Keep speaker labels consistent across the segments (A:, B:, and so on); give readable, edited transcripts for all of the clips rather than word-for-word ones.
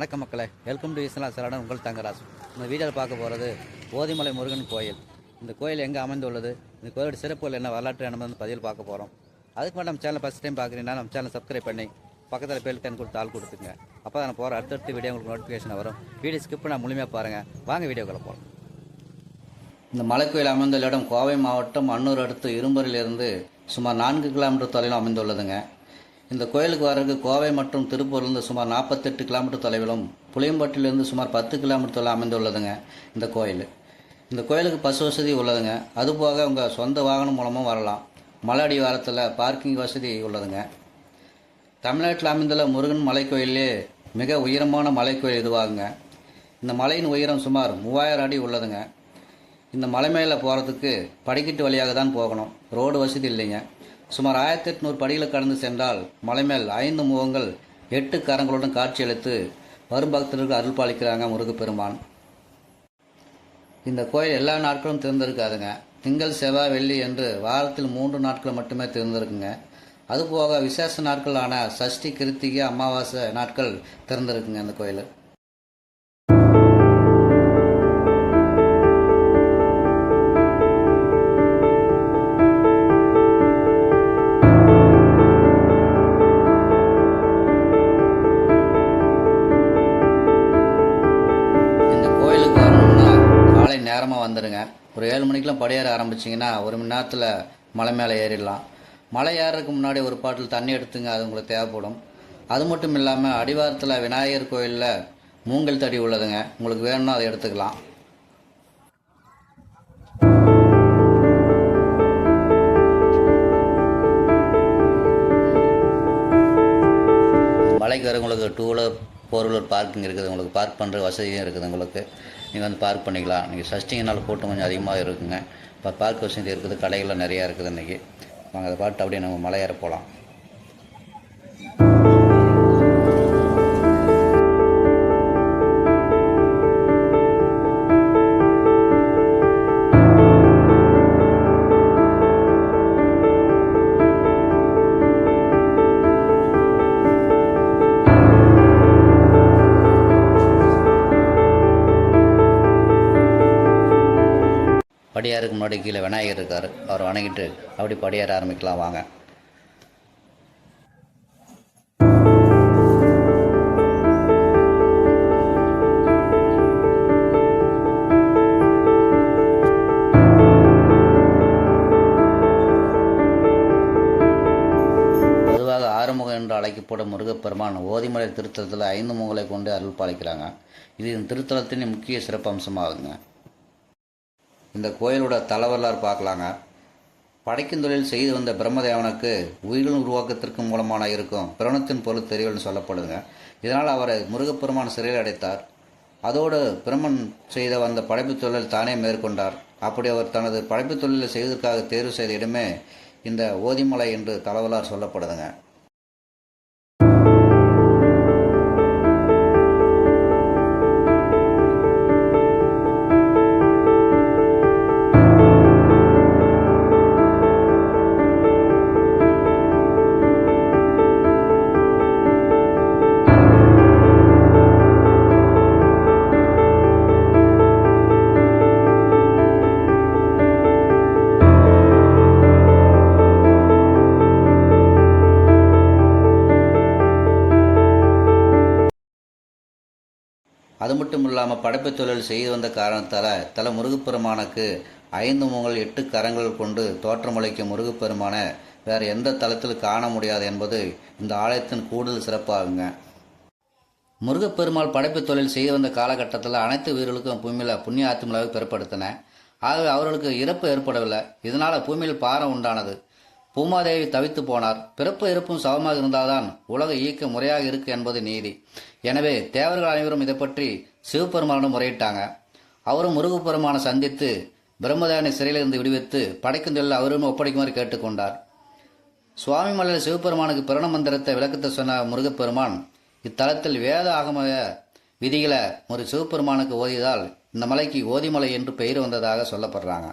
A: வணக்கம் மக்களே, welcome to ஈஸ்வரா சரடன். உங்கள் தங்கராஜ். இந்த வீடியோவில் பார்க்க போகிறது ஓதிமலை முருகன் கோயில். இந்த கோயில் எங்கே அமைந்துள்ளது, இந்த கோயிலோட சிறப்புகள் என்ன, வரலாற்று நம்ம பதிவில் பார்க்க போகிறோம். அதுக்கு மட்டும் நம்ம சேனல் ஃபஸ்ட் டைம் பார்க்குறீங்கன்னா நம்ம சேனல் சப்ஸ்கிரைப் பண்ணி பக்கத்தில் பெல் டைம் கொடுத்து ஆள் கொடுத்துங்க. அப்போ தான் போகிற அடுத்தடுத்த வீடியோ உங்களுக்கு நோட்டிஃபிகேஷன் வரும். வீடியோ ஸ்கிப் பண்ணால் முழுமையாக பாருங்கள். வாங்க வீடியோக்குள்ள போகலாம். இந்த மலைக்கோயில் அமைந்துள்ள இடம் கோவை மாவட்டம் அன்னூர் அடுத்து இரும்பரிலிருந்து சுமார் 4 கிலோமீட்டர் தொலைவில் அமைந்துள்ளதுங்க. இந்த கோயிலுக்கு வர்றதுக்கு கோவை மற்றும் திருப்பூர்லேருந்து சுமார் 48 கிலோமீட்டர் தொலைவிலும், புளியம்பட்டிலிருந்து சுமார் 10 கிலோமீட்டர் தொலைவில் அமைந்துள்ளதுங்க இந்த கோயில். இந்த கோயிலுக்கு பஸ் வசதி உள்ளதுங்க. அதுபோக உங்கள் சொந்த வாகனம் மூலமும் வரலாம். மலை அடிவாரத்தில் பார்க்கிங் வசதி உள்ளதுங்க. தமிழ்நாட்டில் அமைந்துள்ள முருகன் மலைக்கோயிலே மிக உயரமான மலைக்கோயில் இதுவாகுங்க. இந்த மலையின் உயரம் சுமார் 3000 அடி உள்ளதுங்க. இந்த மலை மேலே போகிறதுக்கு படிக்கட்டு வழியாக தான் போகணும். ரோடு வசதி இல்லைங்க. சுமார் 1800 படிகளை கடந்து சென்றால் மலை மேல் 5 முகங்கள் 8 கரங்களுடன் காட்சியளித்து வரும் பக்தர்களுக்கு அருள் பாலிக்கிறாங்க முருகப்பெருமான். இந்த கோயில் எல்லா நாட்களும் திறந்திருக்காதுங்க. திங்கள், செவ்வாய், வெள்ளி என்று வாரத்தில் 3 நாட்கள் மட்டுமே திறந்திருக்குங்க. அதுபோக விசேஷ நாட்களான சஷ்டி, கிருத்திகை, அமாவாசை நாட்கள் திறந்திருக்குங்க இந்த கோயில். நேரமாக வந்துடுங்க. ஒரு 7 மணிக்கெலாம் படியேற ஆரம்பிச்சிங்கன்னா 1 மணி நேரத்தில் மலை மேலே ஏறிடலாம். மலை ஏறதுக்கு முன்னாடி ஒரு பாட்டில் தண்ணி எடுத்துங்க, அது உங்களுக்கு தேவைப்படும். அது மட்டும் இல்லாமல் அடிவாரத்தில் விநாயகர் கோயிலில் மூங்கல் தடி உள்ளதுங்க. உங்களுக்கு வேணும்னா அதை எடுத்துக்கலாம். மலைக்கு வர உங்களுக்கு 2 வீலர் 4 வீலர் பார்க்கிங் இருக்குது. உங்களுக்கு பார்க் பண்ணுற வசதியும் இருக்குது. உங்களுக்கு நீங்கள் வந்து பார்க் பண்ணிக்கலாம். நீங்கள் சஷ்டிங்கனால கூட்டம் கொஞ்சம் அதிகமாக இருக்குங்க. இப்போ பார்க் வசதி இருக்குது. கடைகள்லாம் நிறையா இருக்குது. இன்றைக்கி நாங்கள் அதை பார்த்து அப்படியே நம்ம மலை ஏற போகலாம். படியாருக்கு முன்னாடி கீழே விநாயகர் இருக்கார். அவர் வணங்கிட்டு அப்படி படியார ஆரம்பிக்கலாம் வாங்க. பொதுவாக ஆறுமுகம் என்று அழைக்கப்படும் முருகப்பெருமான் ஓதிமலை திருத்தலத்தில் 5 முகங்களை கொண்டு அருள் பாலிக்கிறாங்க. இது இந்த திருத்தலத்தின் முக்கிய சிறப்பு அம்சமாகுங்க. இந்த கோயிலோட தலவரலாறு பார்க்கலாங்க. படைக்கும் தொழில் செய்து வந்த பிரம்மதேவனுக்கு உயிரின் உருவாக்கத்திற்கு மூலமான இருக்கும் பிரணத்தின் பொருள் தெரியவல்னு சொல்லப்படுதுங்க. இதனால் அவரை முருகப்பெருமான் சிறையில் அடைத்தார். அதோடு பிரம்மன் செய்த வந்த படைப்பு தொழில் தானே மேற்கொண்டார். அப்படி அவர் தனது படைப்பு தொழிலை செய்வதற்காக தேர்வு செய்த இடமே இந்த ஓதிமலை என்று தலவரலாறு சொல்லப்படுதுங்க. அது மட்டும் இல்லாமல் படைப்பு தொழில் செய்து வந்த காரணத்தால் தல முருகப்பெருமானுக்கு 5 முகங்கள் 8 கரங்கள் கொண்டு தோற்றமளிக்கும் முருகப்பெருமானை வேறு எந்த தலத்தில் காண முடியாது என்பது இந்த ஆலயத்தின் கூடுதல் சிறப்பாகுங்க. முருகப்பெருமாள் படைப்பு தொழில் செய்து வந்த காலகட்டத்தில் அனைத்து உயிர்களுக்கும் பூமியில் புண்ணிய ஆத்மாவை பிறப்படுத்தின. ஆகவே அவர்களுக்கு இறப்பு ஏற்படவில்லை. இதனால் பூமியில் பாரம் உண்டானது. பூமாதேவி தவித்து போனார். பிறப்பு இறப்பும் சமமாக இருந்தால்தான் உலக இயக்க முறையாக இருக்கு என்பது நீதி. எனவே தேவர்கள் அனைவரும் இதை பற்றி சிவபெருமானிடம் முறையிட்டாங்க. அவரும் முருகப்பெருமானை சந்தித்து பிரம்மதேவனை சிறையிலிருந்து விடுவித்து படைக்கும் தொழில் அவரும் ஒப்படைக்குமாறு கேட்டுக்கொண்டார். சுவாமி மலையில் சிவபெருமானுக்கு பிரண மந்திரத்தை விளக்கத்தை சொன்ன முருகப்பெருமான் இத்தலத்தில் வேத ஆகம விதிகளை ஒரு சிவபெருமானுக்கு ஓதியதால் இந்த மலைக்கு ஓதிமலை என்று பெயர் வந்ததாக சொல்லப்படுறாங்க.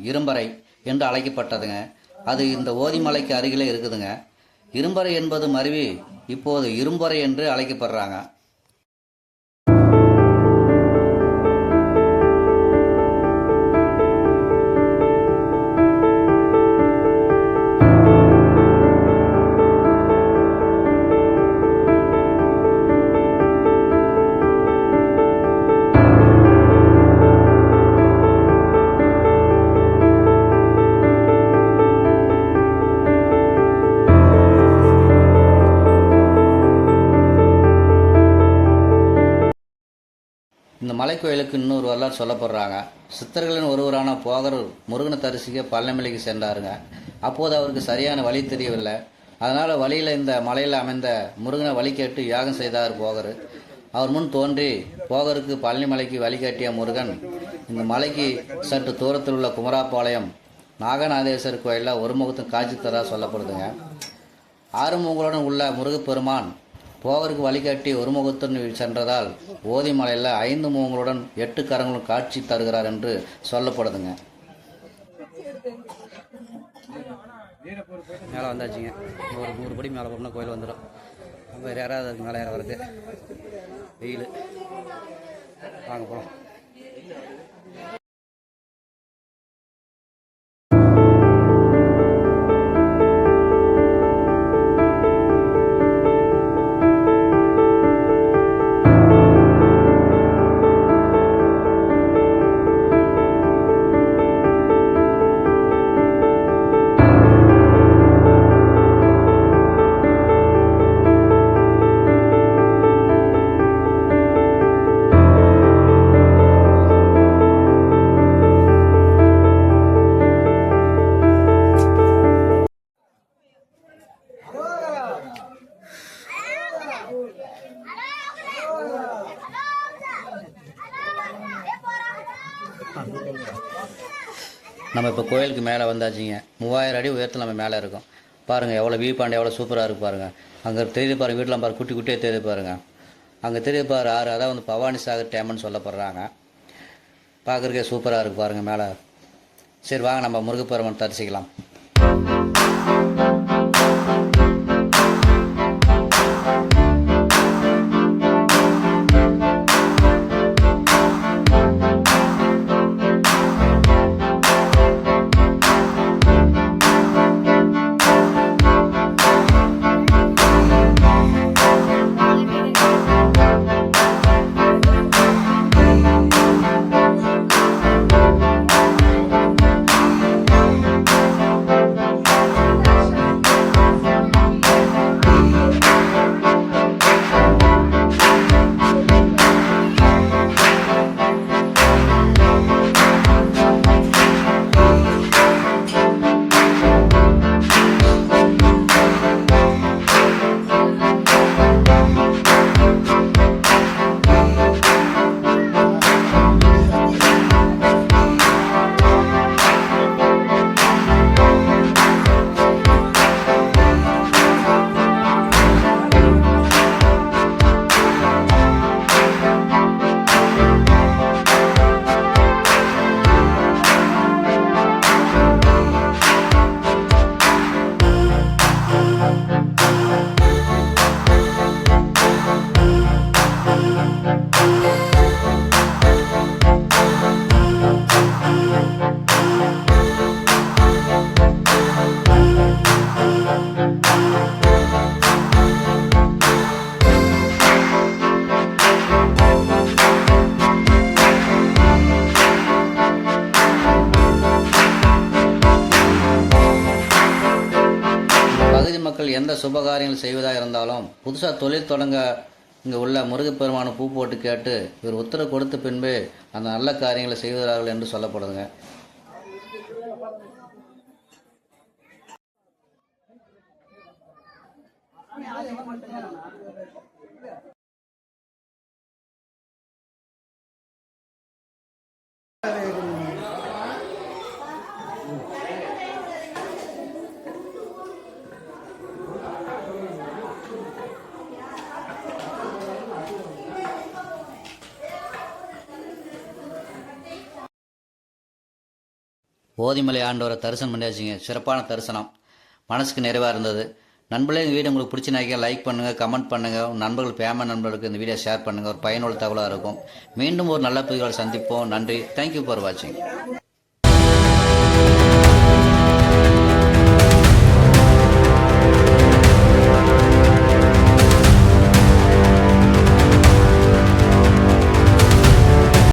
A: இரும்பறை என்று அழைக்கப்பட்டதுங்க. அது இந்த ஓதிமலைக்கு அருகிலே இருக்குதுங்க. இரும்பறை என்பது மருவி இப்போது இரும்பறை என்று அழைக்கப்படுறாங்க. இந்த மலைக்கோயிலுக்கு இன்னொரு வரலாறு சொல்லப்படுறாங்க. சித்தர்களின் ஒருவரான போகர் முருகனை தரிசிக்க பழனிமலைக்கு சென்றாருங்க. அப்போது அவருக்கு சரியான வழி தெரியவில்லை. அதனால் வழியில் இந்த மலையில் அமைந்த முருகனை வழி கேட்டு யாகம் செய்தார் போகர். அவர் முன் தோன்றி போகருக்கு பழனிமலைக்கு வழிகாட்டிய முருகன் இந்த மலைக்கு சற்று தூரத்தில் உள்ள குமராபாளையம் நாகநாதேஸ்வரர் கோயிலில் ஒரு முகத்தும் காட்சி தர சொல்லப்படுதுங்க. ஆறுமுகங்களுடன் உள்ள முருகப்பெருமான் போகருக்கு வழிகாட்டி ஒரு முகத்துடன் சென்றதால் ஓதிமலையில் 5 முகங்களுடன் 8 கரங்களும் காட்சி தருகிறார் என்று சொல்லப்படுதுங்க. மேலே வந்தாச்சுங்க. ஒரு 100 படி மேலே போனால் கோயில் வந்துடும். வேறு யாராவது அதுக்கு மேலே ஏறவருக்கு வெயில் வாங்க போகலாம். நம்ம இப்போ கோயிலுக்கு மேலே வந்தாச்சுங்க. 3000 அடி உயரத்தில் நம்ம மேலே இருக்கோம். பாருங்கள் எவ்வளோ வியூ பாயிண்ட் எவ்வளோ சூப்பராக இருக்குது பாருங்கள். அங்கே தெரியுது பாருங்கள், வீட்டில் பாருங்கள் குட்டி குட்டியே தெரியுது பாருங்கள். அங்கே தெரியுது பாரு ஆறு, அதான் வந்து பவானி சாகர் டேம்னு சொல்லப்படுறாங்க. பார்க்குறக்கே சூப்பராக இருக்குது பாருங்கள் மேலே. சரி வாங்க நம்ம முருகப்பெருமான் தரிசிக்கலாம். மக்கள் எந்த சுபகாரியங்கள் செய்வதாக இருந்தாலும் புதுசாக தொழில் தொடங்க இங்கே உள்ள முருகப்பெருமான பூ போட்டு கேட்டு இவர் உத்தரவு கொடுத்த பின்பு அந்த நல்ல காரியங்களை செய்வதார்கள் என்று சொல்லப்படுதுங்க. ஓதிமலை ஆண்டவரை தரிசனம் பண்ணியாச்சுங்க. சிறப்பான தரிசனம், மனசுக்கு நிறைவாக இருந்தது. நண்பர்களே, இந்த வீடியோ உங்களுக்கு பிடிச்சினாக்க லைக் பண்ணுங்கள், கமெண்ட் பண்ணுங்கள், உங்கள் நண்பர்கள் ஃபேமிலி நண்பர்களுக்கு இந்த வீடியோ ஷேர் பண்ணுங்கள். ஒரு பயனுள்ள தகவலாக இருக்கும். மீண்டும் ஒரு நல்ல பதிவுகளை சந்திப்போம். நன்றி. தேங்க்யூ ஃபார் வாட்சிங்.